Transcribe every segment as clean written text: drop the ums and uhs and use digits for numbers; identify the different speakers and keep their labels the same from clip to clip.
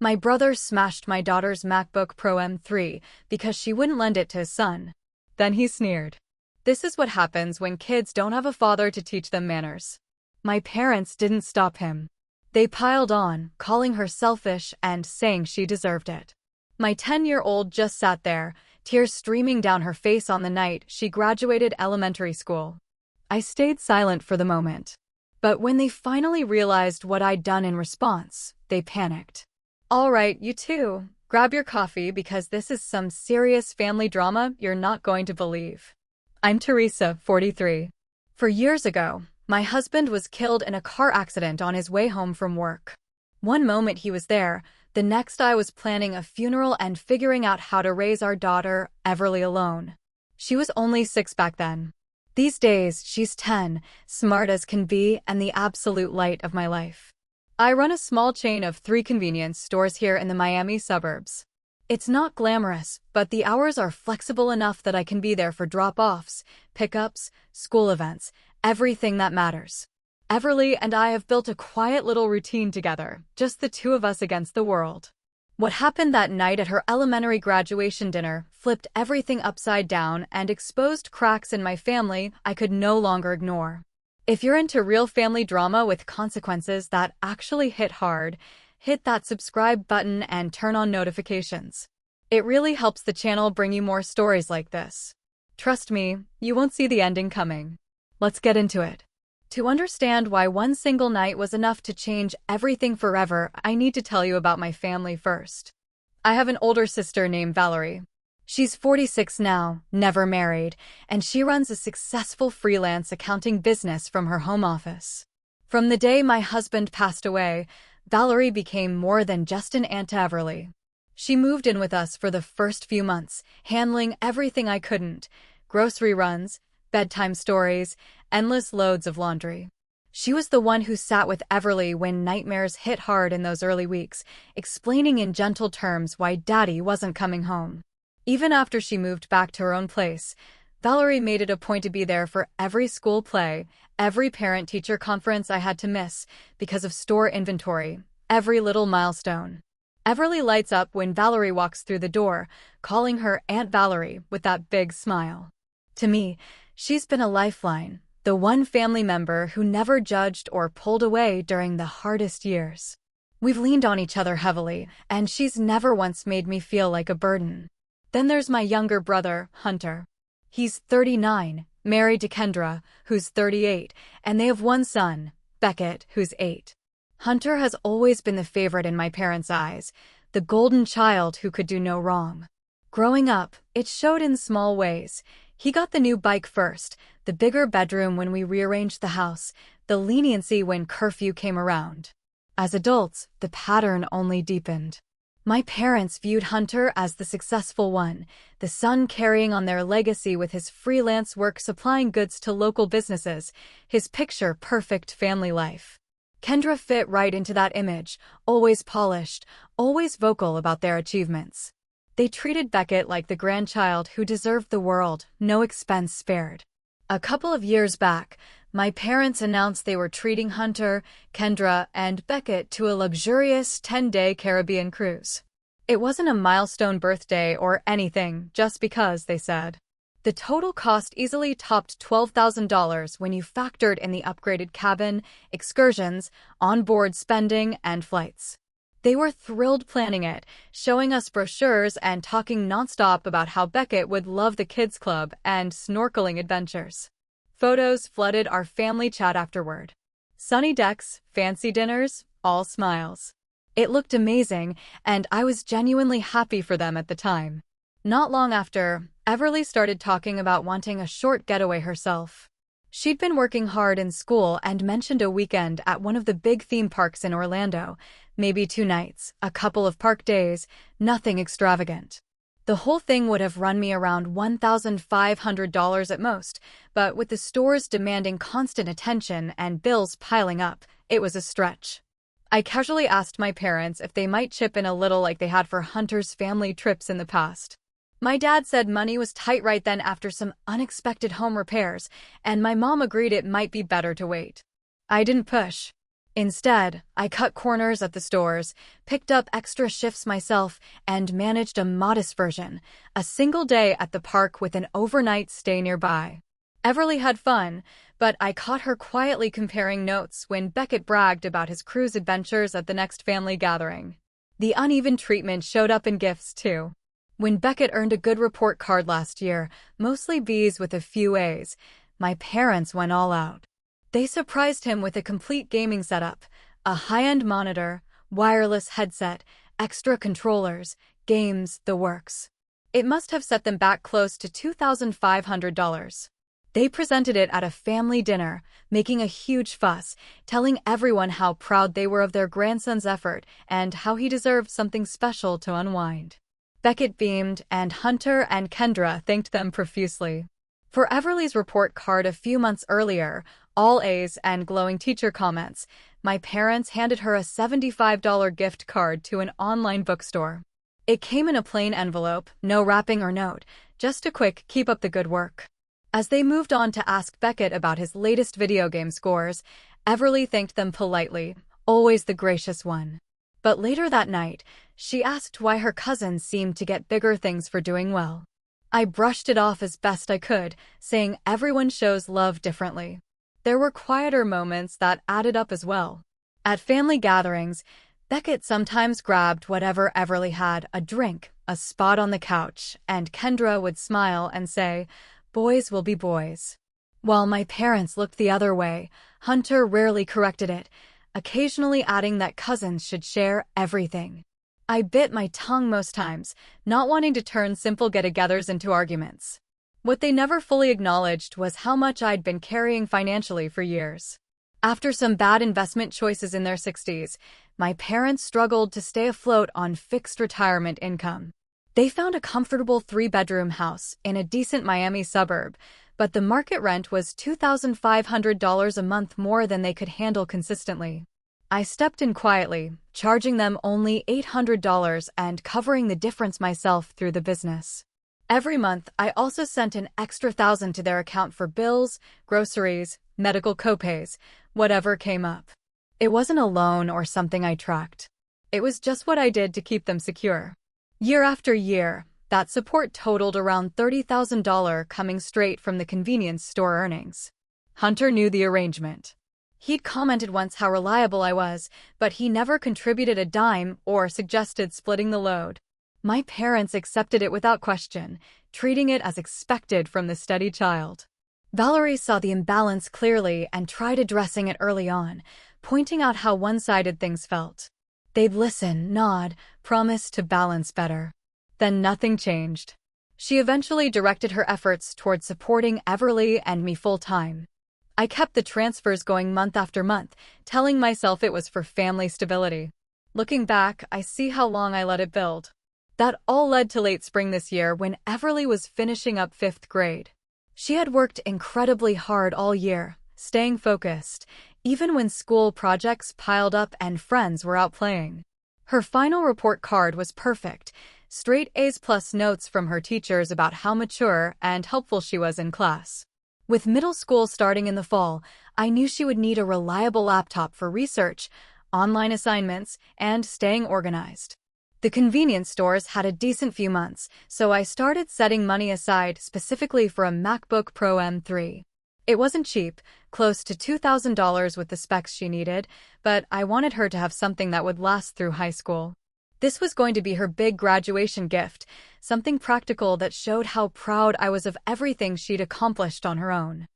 Speaker 1: My brother smashed my daughter's MacBook Pro M3 because she wouldn't lend it to his son. Then he sneered. This is what happens when kids don't have a father to teach them manners. My parents didn't stop him. They piled on, calling her selfish and saying she deserved it. My 10-year-old just sat there, tears streaming down her face on the night she graduated elementary school. I stayed silent for the moment. But when they finally realized what I'd done in response, they panicked. All right, you two, grab your coffee because this is some serious family drama you're not going to believe. I'm Teresa, 43. For years ago, my husband was killed in a car accident on his way home from work. One moment he was there, the next I was planning a funeral and figuring out how to raise our daughter, Everly, alone. She was only 6 back then. These days, she's 10, smart as can be, and the absolute light of my life. I run a small chain of 3 convenience stores here in the Miami suburbs. It's not glamorous, but the hours are flexible enough that I can be there for drop-offs, pickups, school events, everything that matters. Everly and I have built a quiet little routine together, just the two of us against the world. What happened that night at her elementary graduation dinner flipped everything upside down and exposed cracks in my family I could no longer ignore. If you're into real family drama with consequences that actually hit hard, hit that subscribe button and turn on notifications. It really helps the channel bring you more stories like this. Trust me, you won't see the ending coming. Let's get into it. To understand why one single night was enough to change everything forever, I need to tell you about my family first. I have an older sister named Valerie. She's 46 now, never married, and she runs a successful freelance accounting business from her home office. From the day my husband passed away, Valerie became more than just an aunt to Everly. She moved in with us for the first few months, handling everything I couldn't: grocery runs, bedtime stories, endless loads of laundry. She was the one who sat with Everly when nightmares hit hard in those early weeks, explaining in gentle terms why Daddy wasn't coming home. Even after she moved back to her own place, Valerie made it a point to be there for every school play, every parent-teacher conference I had to miss because of store inventory, every little milestone. Everly lights up when Valerie walks through the door, calling her Aunt Valerie with that big smile. To me, she's been a lifeline, the one family member who never judged or pulled away during the hardest years. We've leaned on each other heavily, and she's never once made me feel like a burden. Then there's my younger brother, Hunter. He's 39, married to Kendra, who's 38, and they have one son, Beckett, who's 8. Hunter has always been the favorite in my parents' eyes, the golden child who could do no wrong. Growing up, it showed in small ways. He got the new bike first, the bigger bedroom when we rearranged the house, the leniency when curfew came around. As adults, the pattern only deepened. My parents viewed Hunter as the successful one, the son carrying on their legacy with his freelance work supplying goods to local businesses, his picture-perfect family life. Kendra fit right into that image, always polished, always vocal about their achievements. They treated Beckett like the grandchild who deserved the world, no expense spared. A couple of years back, my parents announced they were treating Hunter, Kendra, and Beckett to a luxurious 10-day Caribbean cruise. It wasn't a milestone birthday or anything, just because, they said. The total cost easily topped $12,000 when you factored in the upgraded cabin, excursions, onboard spending, and flights. They were thrilled planning it, showing us brochures and talking nonstop about how Beckett would love the kids' club and snorkeling adventures. Photos flooded our family chat afterward. Sunny decks, fancy dinners, all smiles. It looked amazing, and I was genuinely happy for them at the time. Not long after, Everly started talking about wanting a short getaway herself. She'd been working hard in school and mentioned a weekend at one of the big theme parks in Orlando, maybe 2 nights, a couple of park days, nothing extravagant. The whole thing would have run me around $1,500 at most, but with the stores demanding constant attention and bills piling up, it was a stretch. I casually asked my parents if they might chip in a little like they had for Hunter's family trips in the past. My dad said money was tight right then after some unexpected home repairs, and my mom agreed it might be better to wait. I didn't push. Instead, I cut corners at the stores, picked up extra shifts myself, and managed a modest version, a single day at the park with an overnight stay nearby. Everly had fun, but I caught her quietly comparing notes when Beckett bragged about his cruise adventures at the next family gathering. The uneven treatment showed up in gifts, too. When Beckett earned a good report card last year, mostly B's with a few A's, my parents went all out. They surprised him with a complete gaming setup, a high-end monitor, wireless headset, extra controllers, games, the works. It must have set them back close to $2,500. They presented it at a family dinner, making a huge fuss, telling everyone how proud they were of their grandson's effort and how he deserved something special to unwind. Beckett beamed, and Hunter and Kendra thanked them profusely. For Everly's report card a few months earlier, all A's and glowing teacher comments, my parents handed her a $75 gift card to an online bookstore. It came in a plain envelope, no wrapping or note, just a quick "keep up the good work." As they moved on to ask Beckett about his latest video game scores, Everly thanked them politely, always the gracious one. But later that night, she asked why her cousins seemed to get bigger things for doing well. I brushed it off as best I could, saying everyone shows love differently. There were quieter moments that added up as well. At family gatherings, Beckett sometimes grabbed whatever Everly had, a drink, a spot on the couch, and Kendra would smile and say, "Boys will be boys." While my parents looked the other way, Hunter rarely corrected it, occasionally adding that cousins should share everything. I bit my tongue most times, not wanting to turn simple get-togethers into arguments. What they never fully acknowledged was how much I'd been carrying financially for years. After some bad investment choices in their 60s, my parents struggled to stay afloat on fixed retirement income. They found a comfortable 3-bedroom house in a decent Miami suburb, but the market rent was $2,500 a month more than they could handle consistently. I stepped in quietly, charging them only $800 and covering the difference myself through the business. Every month, I also sent an extra $1,000 to their account for bills, groceries, medical copays, whatever came up. It wasn't a loan or something I tracked. It was just what I did to keep them secure. Year after year, that support totaled around $30,000 coming straight from the convenience store earnings. Hunter knew the arrangement. He'd commented once how reliable I was, but he never contributed a dime or suggested splitting the load. My parents accepted it without question, treating it as expected from the steady child. Valerie saw the imbalance clearly and tried addressing it early on, pointing out how one-sided things felt. They'd listen, nod, promise to balance better. Then nothing changed. She eventually directed her efforts toward supporting Everly and me full-time. I kept the transfers going month after month, telling myself it was for family stability. Looking back, I see how long I let it build. That all led to late spring this year when Everly was finishing up 5th grade. She had worked incredibly hard all year, staying focused, even when school projects piled up and friends were out playing. Her final report card was perfect, straight A's plus notes from her teachers about how mature and helpful she was in class. With middle school starting in the fall, I knew she would need a reliable laptop for research, online assignments, and staying organized. The convenience stores had a decent few months, so I started setting money aside specifically for a MacBook Pro M3. It wasn't cheap, close to $2,000 with the specs she needed, but I wanted her to have something that would last through high school. This was going to be her big graduation gift, something practical that showed how proud I was of everything she'd accomplished on her own.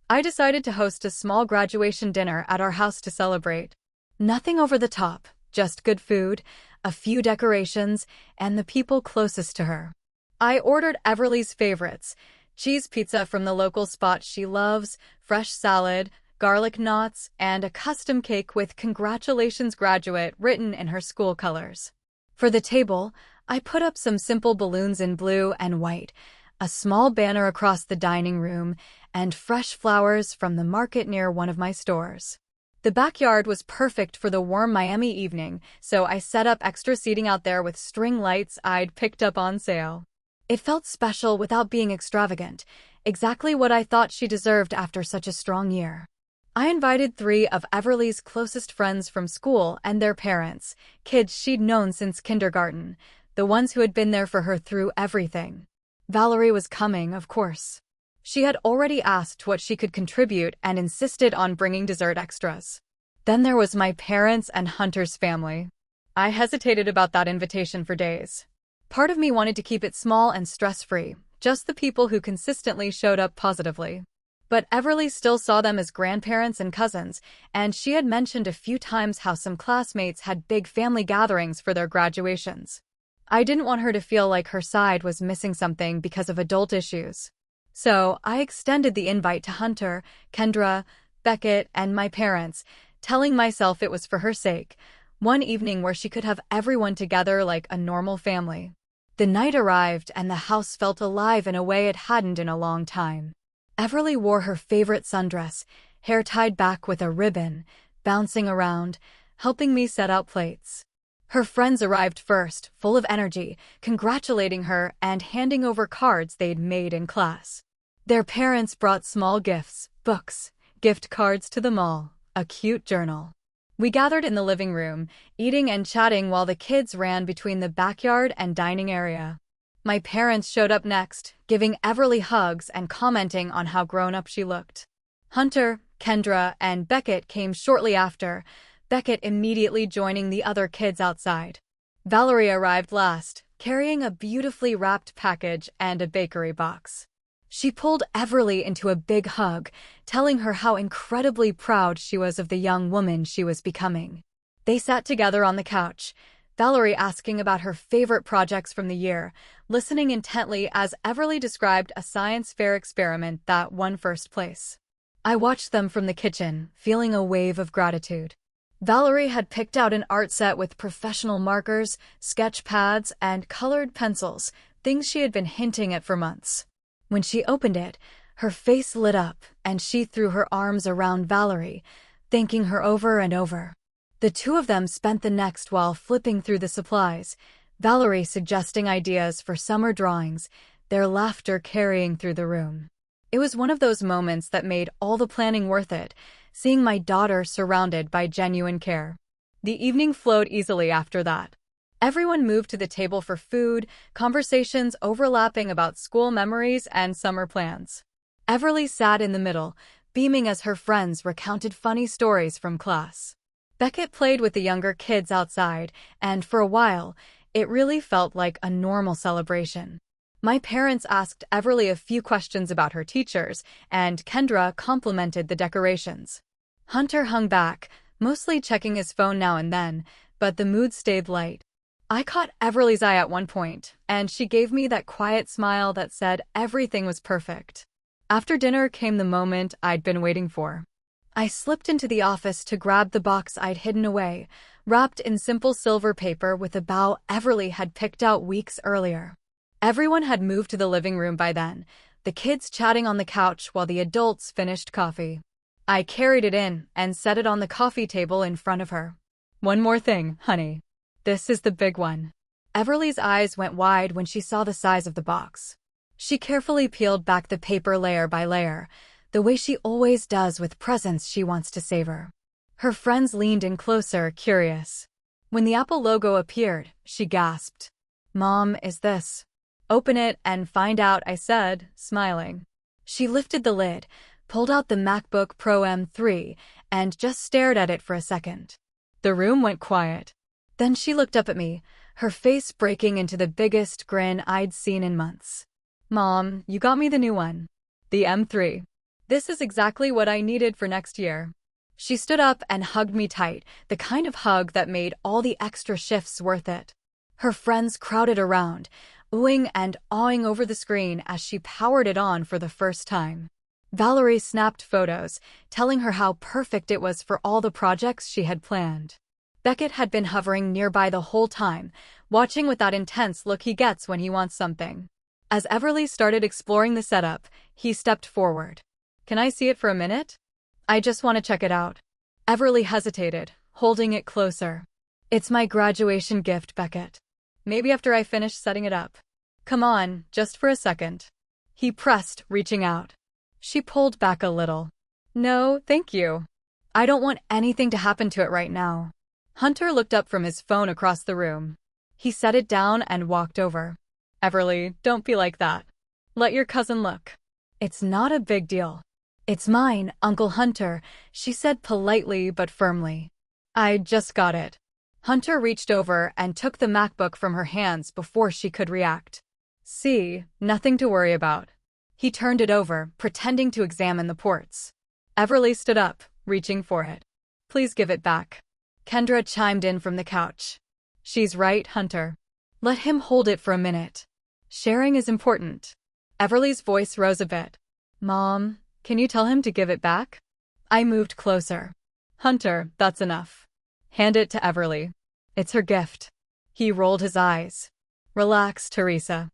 Speaker 1: I decided to host a small graduation dinner at our house to celebrate. Nothing over the top, just good food, a few decorations, and the people closest to her. I ordered Everly's favorites: cheese pizza from the local spot she loves, fresh salad, garlic knots, and a custom cake with "Congratulations, Graduate" written in her school colors. For the table, I put up some simple balloons in blue and white, a small banner across the dining room, and fresh flowers from the market near one of my stores. The backyard was perfect for the warm Miami evening, so I set up extra seating out there with string lights I'd picked up on sale. It felt special without being extravagant, exactly what I thought she deserved after such a strong year. I invited 3 of Everly's closest friends from school and their parents, kids she'd known since kindergarten, the ones who had been there for her through everything. Valerie was coming, of course. She had already asked what she could contribute and insisted on bringing dessert extras. Then there was my parents and Hunter's family. I hesitated about that invitation for days. Part of me wanted to keep it small and stress-free, just the people who consistently showed up positively. But Everly still saw them as grandparents and cousins, and she had mentioned a few times how some classmates had big family gatherings for their graduations. I didn't want her to feel like her side was missing something because of adult issues. So I extended the invite to Hunter, Kendra, Beckett, and my parents, telling myself it was for her sake, one evening where she could have everyone together like a normal family. The night arrived and the house felt alive in a way it hadn't in a long time. Everly wore her favorite sundress, hair tied back with a ribbon, bouncing around, helping me set out plates. Her friends arrived first, full of energy, congratulating her and handing over cards they'd made in class. Their parents brought small gifts, books, gift cards to the mall, a cute journal. We gathered in the living room, eating and chatting while the kids ran between the backyard and dining area. My parents showed up next, giving Everly hugs and commenting on how grown-up she looked. Hunter, Kendra, and Beckett came shortly after, Beckett immediately joining the other kids outside. Valerie arrived last, carrying a beautifully wrapped package and a bakery box. She pulled Everly into a big hug, telling her how incredibly proud she was of the young woman she was becoming. They sat together on the couch, Valerie asking about her favorite projects from the year, listening intently as Everly described a science fair experiment that won first place. I watched them from the kitchen, feeling a wave of gratitude. Valerie had picked out an art set with professional markers, sketch pads, and colored pencils, things she had been hinting at for months. When she opened it, her face lit up, and she threw her arms around Valerie, thanking her over and over. The two of them spent the next while flipping through the supplies, Valerie suggesting ideas for summer drawings, their laughter carrying through the room. It was one of those moments that made all the planning worth it, seeing my daughter surrounded by genuine care. The evening flowed easily after that. Everyone moved to the table for food, conversations overlapping about school memories and summer plans. Everly sat in the middle, beaming as her friends recounted funny stories from class. Beckett played with the younger kids outside, and for a while, it really felt like a normal celebration. My parents asked Everly a few questions about her teachers, and Kendra complimented the decorations. Hunter hung back, mostly checking his phone now and then, but the mood stayed light. I caught Everly's eye at one point, and she gave me that quiet smile that said everything was perfect. After dinner came the moment I'd been waiting for. I slipped into the office to grab the box I'd hidden away, wrapped in simple silver paper with a bow Everly had picked out weeks earlier. Everyone had moved to the living room by then, the kids chatting on the couch while the adults finished coffee. I carried it in and set it on the coffee table in front of her. "One more thing, honey. This is the big one." Everly's eyes went wide when she saw the size of the box. She carefully peeled back the paper layer by layer, the way she always does with presents she wants to savor. Her friends leaned in closer, curious. When the Apple logo appeared, she gasped. "Mom, is this?" "Open it and find out," I said, smiling. She lifted the lid, pulled out the MacBook Pro M3, and just stared at it for a second. The room went quiet. Then she looked up at me, her face breaking into the biggest grin I'd seen in months. "Mom, you got me the new one. The M3. This is exactly what I needed for next year." She stood up and hugged me tight, the kind of hug that made all the extra shifts worth it. Her friends crowded around, oohing and awing over the screen as she powered it on for the first time. Valerie snapped photos, telling her how perfect it was for all the projects she had planned. Beckett had been hovering nearby the whole time, watching with that intense look he gets when he wants something. As Everly started exploring the setup, he stepped forward. "Can I see it for a minute? I just want to check it out." Everly hesitated, holding it closer. "It's my graduation gift, Beckett. Maybe after I finish setting it up." "Come on, just for a second." He pressed, reaching out. She pulled back a little. No, thank you. I don't want anything to happen to it right now. Hunter looked up from his phone across the room. He set it down and walked over. Everly, don't be like that. Let your cousin look. It's not a big deal. It's mine, Uncle Hunter, she said politely but firmly. I just got it. Hunter reached over and took the MacBook from her hands before she could react. See, nothing to worry about. He turned it over, pretending to examine the ports. Everly stood up, reaching for it. Please give it back. Kendra chimed in from the couch. She's right, Hunter. Let him hold it for a minute. Sharing is important. Everly's voice rose a bit. Mom, can you tell him to give it back? I moved closer. Hunter, that's enough. Hand it to Everly. It's her gift. He rolled his eyes. Relax, Teresa.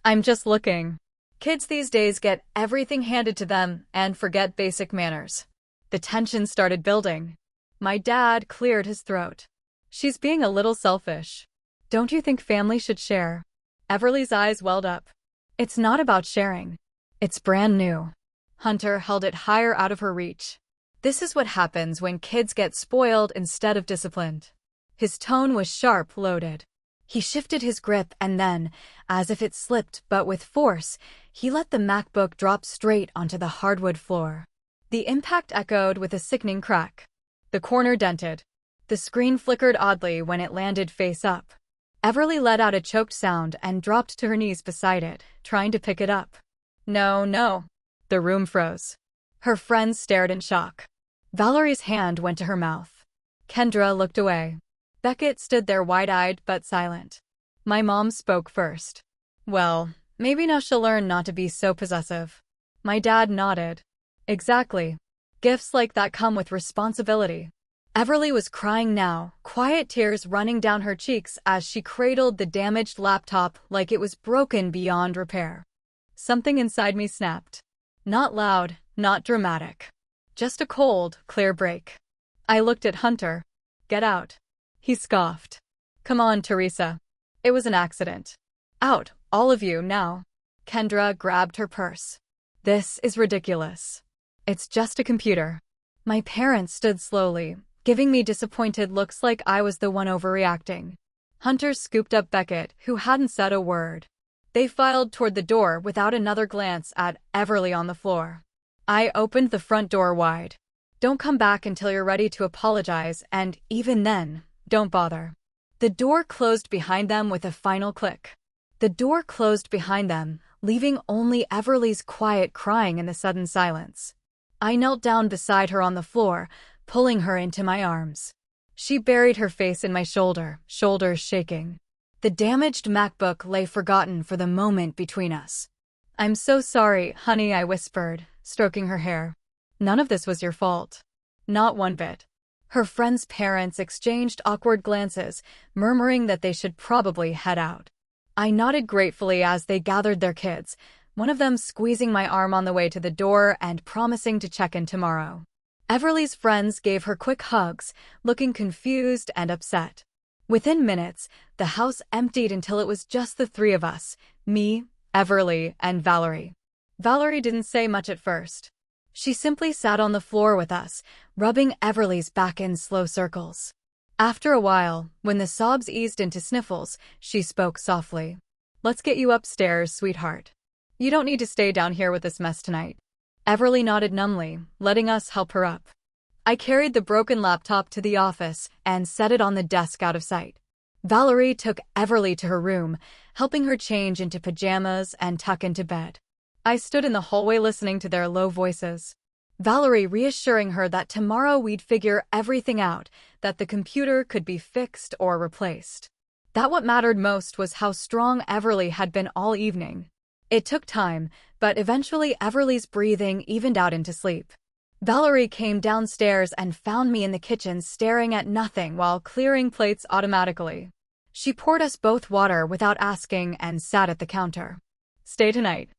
Speaker 1: I'm just looking. Kids these days get everything handed to them and forget basic manners. The tension started building. My dad cleared his throat. She's being a little selfish. Don't you think family should share? Everly's eyes welled up. It's not about sharing. It's brand new. Hunter held it higher out of her reach. This is what happens when kids get spoiled instead of disciplined. His tone was sharp, loaded. He shifted his grip and then, as if it slipped but with force, he let the MacBook drop straight onto the hardwood floor. The impact echoed with a sickening crack. The corner dented. The screen flickered oddly when it landed face up. Everly let out a choked sound and dropped to her knees beside it, trying to pick it up. No, no. The room froze. Her friends stared in shock. Valerie's hand went to her mouth. Kendra looked away. Beckett stood there wide-eyed but silent. My mom spoke first. Well, maybe now she'll learn not to be so possessive. My dad nodded. Exactly. Gifts like that come with responsibility. Everly was crying now, quiet tears running down her cheeks as she cradled the damaged laptop like it was broken beyond repair. Something inside me snapped. Not loud, not dramatic. Just a cold, clear break. I looked at Hunter. Get out. He scoffed. Come on, Teresa. It was an accident. Out, all of you, now. Kendra grabbed her purse. This is ridiculous. It's just a computer. My parents stood slowly, giving me disappointed looks like I was the one overreacting. Hunter scooped up Beckett, who hadn't said a word. They filed toward the door without another glance at Everly on the floor. I opened the front door wide. Don't come back until you're ready to apologize, and even then, don't bother. The door closed behind them with a final click. The door closed behind them, leaving only Everly's quiet crying in the sudden silence. I knelt down beside her on the floor, pulling her into my arms. She buried her face in my shoulder, shoulders shaking. The damaged MacBook lay forgotten for the moment between us. I'm so sorry, honey, I whispered, stroking her hair. None of this was your fault. Not one bit. Her friends' parents exchanged awkward glances, murmuring that they should probably head out. I nodded gratefully as they gathered their kids, one of them squeezing my arm on the way to the door and promising to check in tomorrow. Everly's friends gave her quick hugs, looking confused and upset. Within minutes, the house emptied until it was just the three of us, me, Everly, and Valerie. Valerie didn't say much at first. She simply sat on the floor with us, rubbing Everly's back in slow circles. After a while, when the sobs eased into sniffles, she spoke softly. Let's get you upstairs, sweetheart. You don't need to stay down here with this mess tonight. Everly nodded numbly, letting us help her up. I carried the broken laptop to the office and set it on the desk out of sight. Valerie took Everly to her room, helping her change into pajamas and tuck into bed. I stood in the hallway listening to their low voices. Valerie reassuring her that tomorrow we'd figure everything out, that the computer could be fixed or replaced. That what mattered most was how strong Everly had been all evening. It took time, but eventually Everly's breathing evened out into sleep. Valerie came downstairs and found me in the kitchen staring at nothing while clearing plates automatically. She poured us both water without asking and sat at the counter. Stay tonight?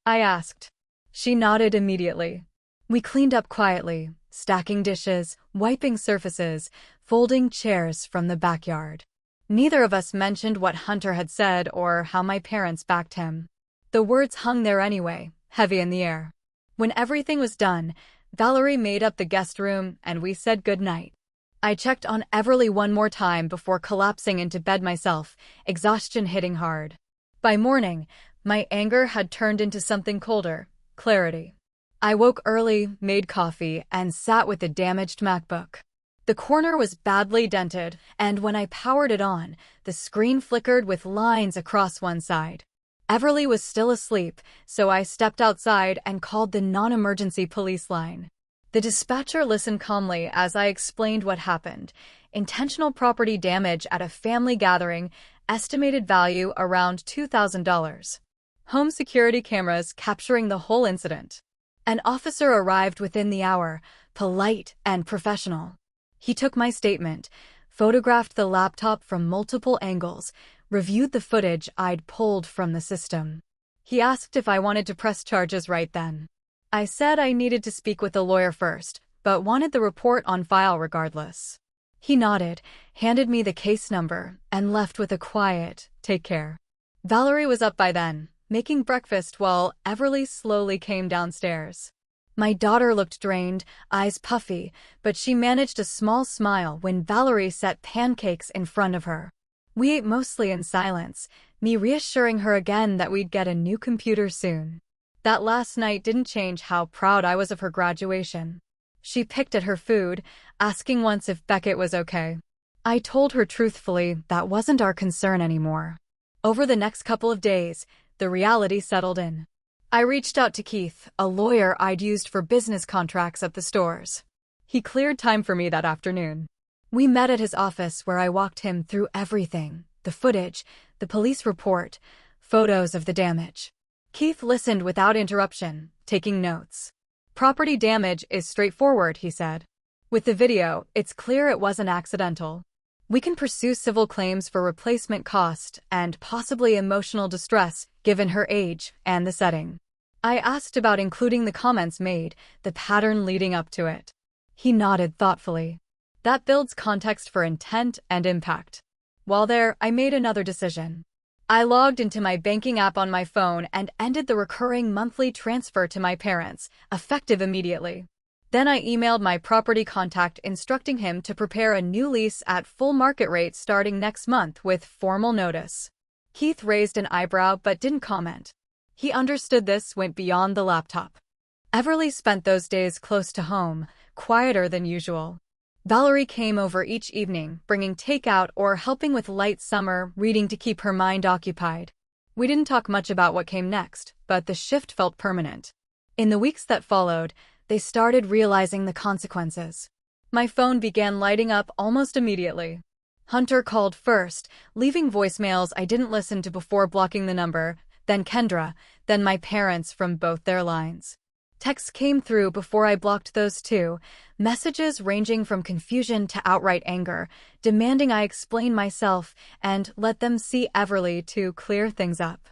Speaker 1: I asked. She nodded immediately. We cleaned up quietly, stacking dishes, wiping surfaces, folding chairs from the backyard. Neither of us mentioned what Hunter had said or how my parents backed him. The words hung there anyway, heavy in the air. When everything was done, Valerie made up the guest room, and we said goodnight. I checked on Everly one more time before collapsing into bed myself, exhaustion hitting hard. By morning, my anger had turned into something colder, clarity. I woke early, made coffee, and sat with the damaged MacBook. The corner was badly dented, and when I powered it on, the screen flickered with lines across one side. Everly was still asleep, so I stepped outside and called the non-emergency police line. The dispatcher listened calmly as I explained what happened. Intentional property damage at a family gathering, estimated value around $2,000. Home security cameras capturing the whole incident. An officer arrived within the hour, polite and professional. He took my statement, photographed the laptop from multiple angles, reviewed the footage I'd pulled from the system. He asked if I wanted to press charges right then. I said I needed to speak with a lawyer first, but wanted the report on file regardless. He nodded, handed me the case number, and left with a quiet, "Take care." Valerie was up by then, making breakfast while Everly slowly came downstairs. My daughter looked drained, eyes puffy, but she managed a small smile when Valerie set pancakes in front of her. We ate mostly in silence, me reassuring her again that we'd get a new computer soon. That last night didn't change how proud I was of her graduation. She picked at her food, asking once if Beckett was okay. I told her truthfully that wasn't our concern anymore. Over the next couple of days, the reality settled in. I reached out to Keith, a lawyer I'd used for business contracts at the stores. He cleared time for me that afternoon. We met at his office where I walked him through everything, the footage, the police report, photos of the damage. Keith listened without interruption, taking notes. "Property damage is straightforward," he said. "With the video, it's clear it wasn't accidental. We can pursue civil claims for replacement cost and possibly emotional distress, given her age and the setting." I asked about including the comments made, the pattern leading up to it. He nodded thoughtfully. That builds context for intent and impact. While there, I made another decision. I logged into my banking app on my phone and ended the recurring monthly transfer to my parents, effective immediately. Then I emailed my property contact instructing him to prepare a new lease at full market rate starting next month with formal notice. Keith raised an eyebrow but didn't comment. He understood this went beyond the laptop. Everly spent those days close to home, quieter than usual. Valerie came over each evening, bringing takeout or helping with light summer reading to keep her mind occupied. We didn't talk much about what came next, but the shift felt permanent. In the weeks that followed, they started realizing the consequences. My phone began lighting up almost immediately. Hunter called first, leaving voicemails I didn't listen to before blocking the number, then Kendra, then my parents from both their lines. Texts came through before I blocked those too, messages ranging from confusion to outright anger, demanding I explain myself and let them see Everly to clear things up.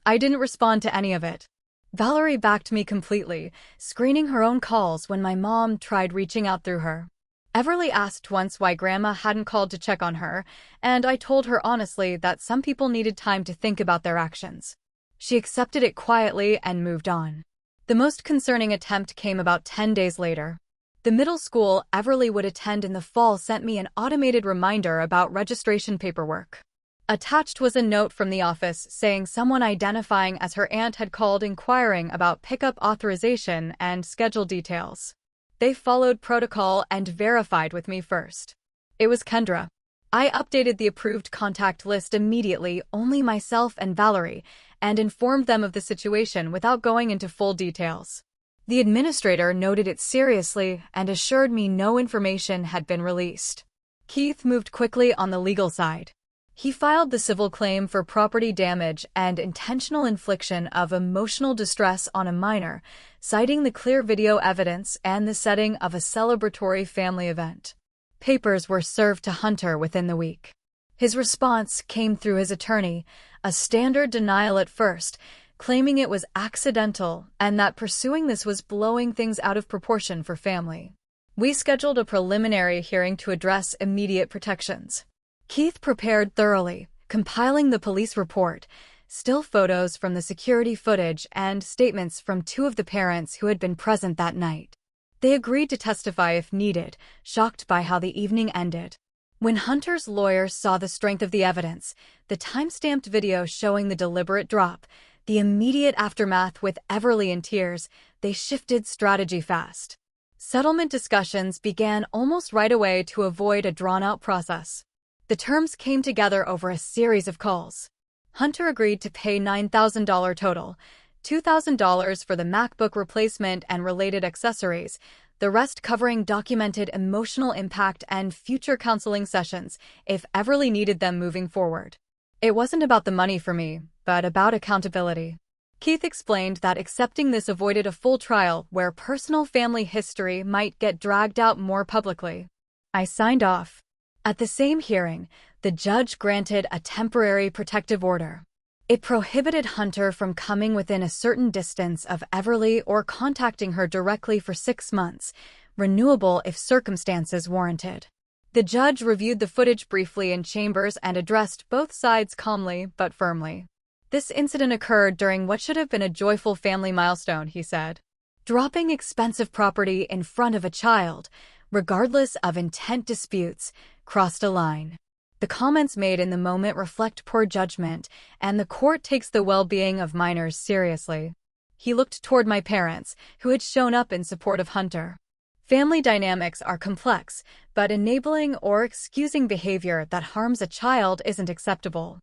Speaker 1: I didn't respond to any of it. Valerie backed me completely, screening her own calls when my mom tried reaching out through her. Everly asked once why Grandma hadn't called to check on her, and I told her honestly that some people needed time to think about their actions. She accepted it quietly and moved on. The most concerning attempt came about 10 days later. The middle school Everly would attend in the fall sent me an automated reminder about registration paperwork. Attached was a note from the office saying someone identifying as her aunt had called inquiring about pickup authorization and schedule details. They followed protocol and verified with me first. It was Kendra. I updated the approved contact list immediately, only myself and Valerie, and informed them of the situation without going into full details. The administrator noted it seriously and assured me no information had been released. Keith moved quickly on the legal side. He filed the civil claim for property damage and intentional infliction of emotional distress on a minor, citing the clear video evidence and the setting of a celebratory family event. Papers were served to Hunter within the week. His response came through his attorney, a standard denial at first, claiming it was accidental and that pursuing this was blowing things out of proportion for family. We scheduled a preliminary hearing to address immediate protections. Keith prepared thoroughly, compiling the police report, still photos from the security footage, and statements from two of the parents who had been present that night. They agreed to testify if needed, shocked by how the evening ended. When Hunter's lawyers saw the strength of the evidence, the time-stamped video showing the deliberate drop, the immediate aftermath with Everly in tears, they shifted strategy fast. Settlement discussions began almost right away to avoid a drawn-out process. The terms came together over a series of calls. Hunter agreed to pay $9,000 total, $2,000 for the MacBook replacement and related accessories, the rest covering documented emotional impact and future counseling sessions if Everly needed them moving forward. It wasn't about the money for me, but about accountability. Keith explained that accepting this avoided a full trial where personal family history might get dragged out more publicly. I signed off. At the same hearing, the judge granted a temporary protective order. It prohibited Hunter from coming within a certain distance of Everly or contacting her directly for 6 months, renewable if circumstances warranted. The judge reviewed the footage briefly in chambers and addressed both sides calmly but firmly. This incident occurred during what should have been a joyful family milestone, he said. Dropping expensive property in front of a child, regardless of intent disputes, crossed a line. The comments made in the moment reflect poor judgment, and the court takes the well-being of minors seriously. He looked toward my parents, who had shown up in support of Hunter. Family dynamics are complex, but enabling or excusing behavior that harms a child isn't acceptable.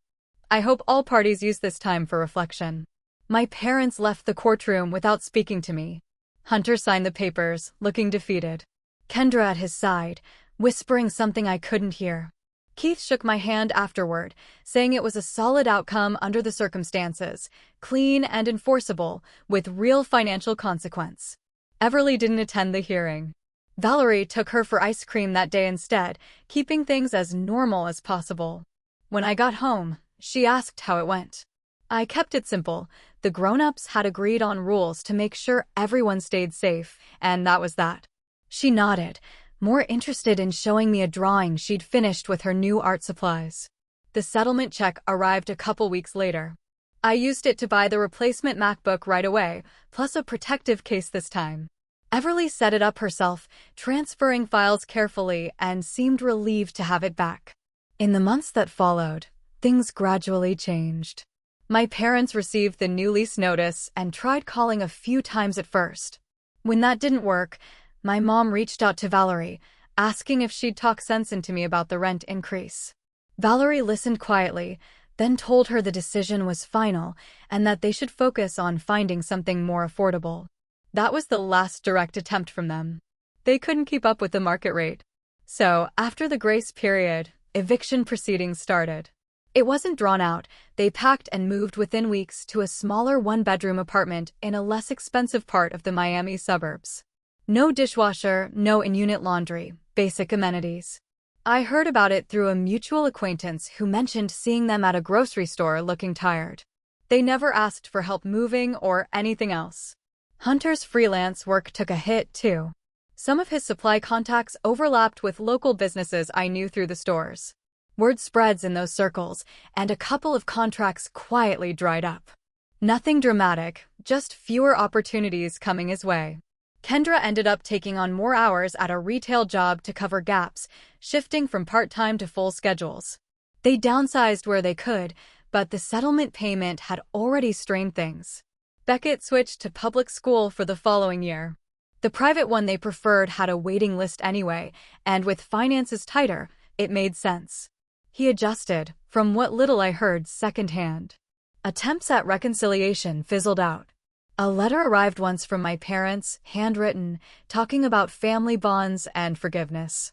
Speaker 1: I hope all parties use this time for reflection. My parents left the courtroom without speaking to me. Hunter signed the papers, looking defeated. Kendra at his side, whispering something I couldn't hear. Keith shook my hand afterward, saying it was a solid outcome under the circumstances, clean and enforceable, with real financial consequence. Everly didn't attend the hearing. Valerie took her for ice cream that day instead, keeping things as normal as possible. When I got home, she asked how it went. I kept it simple. The grown-ups had agreed on rules to make sure everyone stayed safe, and that was that. She nodded, more interested in showing me a drawing she'd finished with her new art supplies. The settlement check arrived a couple weeks later. I used it to buy the replacement MacBook right away, plus a protective case this time. Everly set it up herself, transferring files carefully, and seemed relieved to have it back. In the months that followed, things gradually changed. My parents received the new lease notice and tried calling a few times at first. When that didn't work, my mom reached out to Valerie, asking if she'd talk sense into me about the rent increase. Valerie listened quietly, then told her the decision was final and that they should focus on finding something more affordable. That was the last direct attempt from them. They couldn't keep up with the market rate. So, after the grace period, eviction proceedings started. It wasn't drawn out. They packed and moved within weeks to a smaller one-bedroom apartment in a less expensive part of the Miami suburbs. No dishwasher, no in-unit laundry, basic amenities. I heard about it through a mutual acquaintance who mentioned seeing them at a grocery store looking tired. They never asked for help moving or anything else. Hunter's freelance work took a hit, too. Some of his supply contacts overlapped with local businesses I knew through the stores. Word spreads in those circles, and a couple of contracts quietly dried up. Nothing dramatic, just fewer opportunities coming his way. Kendra ended up taking on more hours at a retail job to cover gaps, shifting from part-time to full schedules. They downsized where they could, but the settlement payment had already strained things. Beckett switched to public school for the following year. The private one they preferred had a waiting list anyway, and with finances tighter, it made sense. He adjusted, from what little I heard secondhand. Attempts at reconciliation fizzled out. A letter arrived once from my parents, handwritten, talking about family bonds and forgiveness.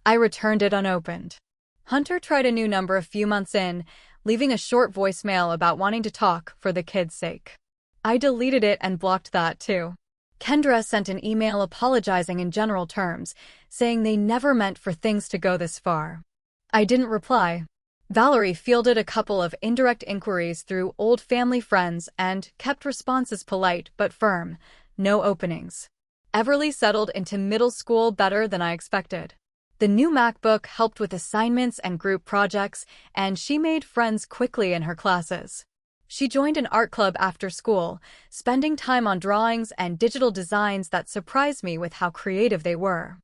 Speaker 1: I returned it unopened. Hunter tried a new number a few months in, leaving a short voicemail about wanting to talk for the kids' sake. I deleted it and blocked that too. Kendra sent an email apologizing in general terms, saying they never meant for things to go this far. I didn't reply. Valerie fielded a couple of indirect inquiries through old family friends and kept responses polite but firm, no openings. Everly settled into middle school better than I expected. The new MacBook helped with assignments and group projects, and she made friends quickly in her classes. She joined an art club after school, spending time on drawings and digital designs that surprised me with how creative they were.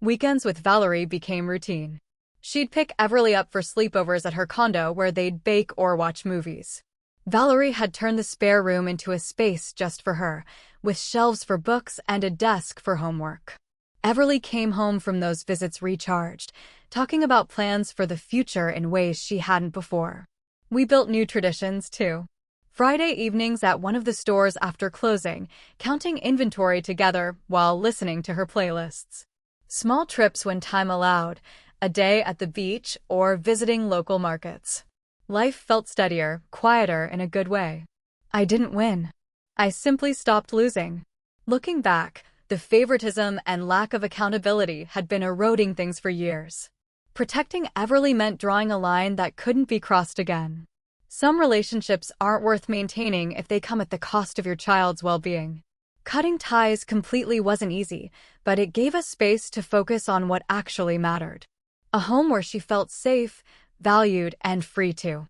Speaker 1: Weekends with Valerie became routine. She'd pick Everly up for sleepovers at her condo where they'd bake or watch movies. Valerie had turned the spare room into a space just for her, with shelves for books and a desk for homework. Everly came home from those visits recharged, talking about plans for the future in ways she hadn't before. We built new traditions, too. Friday evenings at one of the stores after closing, counting inventory together while listening to her playlists. Small trips when time allowed, a day at the beach or visiting local markets. Life felt steadier, quieter in a good way. I didn't win. I simply stopped losing. Looking back, the favoritism and lack of accountability had been eroding things for years. Protecting Everly meant drawing a line that couldn't be crossed again. Some relationships aren't worth maintaining if they come at the cost of your child's well-being. Cutting ties completely wasn't easy, but it gave us space to focus on what actually mattered. A home where she felt safe, valued, and free to.